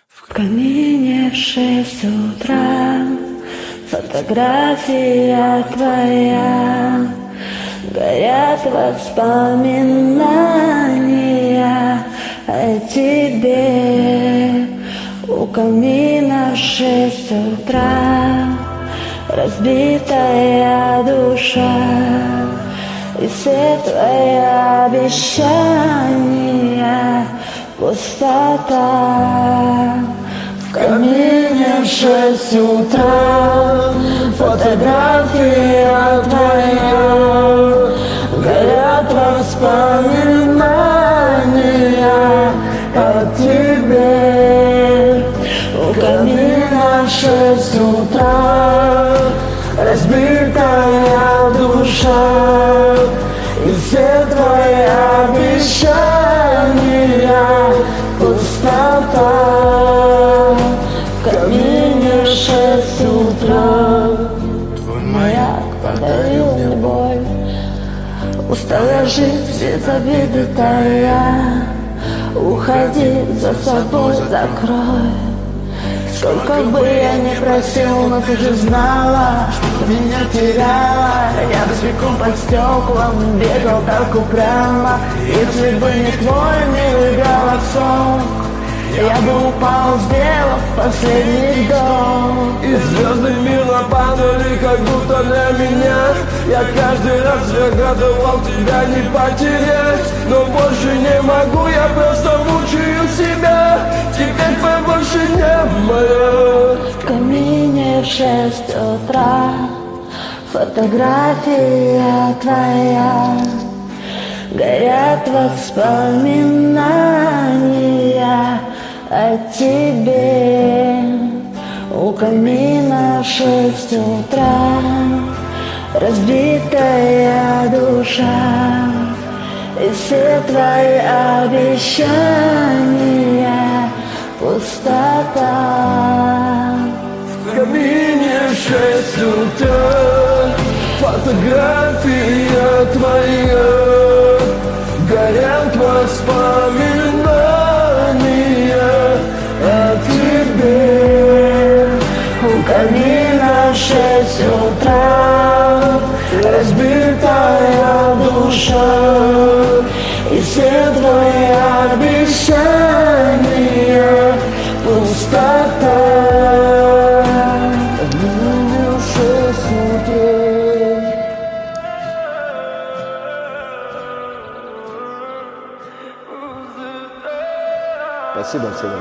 В камине в 6 утра фотография твоя, горят воспоминания о тебе. У камина в 6 утра разбитая душа, и все твои обещания пустота. В камине в 6 утра фотография твоя, горят воспоминания о тебе. У камина в 6 утра разбитая душа, и все твои обещания пустота. В камине в 6 утра твой маяк подарил мне боль. Устала жить, все обиды тая, уходи, за собой закрой. Сколько бы я ни просил, но ты же знала, что меня теряла. Я босиком под стеклом бегал так упрямо. Если бы не твой милый голосок, я бы упал, сделав последний вдох. И звезды мило падали, как будто для меня. Я каждый раз загадывал тебя не потерять, но больше не могу, я просто мучаю себя. Теперь твоя больше не моя. В камине в 6 утра фотография твоя, горят воспоминания о тебе. У камина в 6 утра разбитая душа, и все твои обещания пустота. В камине в 6 утра фотография твоя, горят воспоминания о тебе. У камина в 6 утра разбитая душа, и все твои обещания пустота. В камине в 6 утра. Спасибо, всего.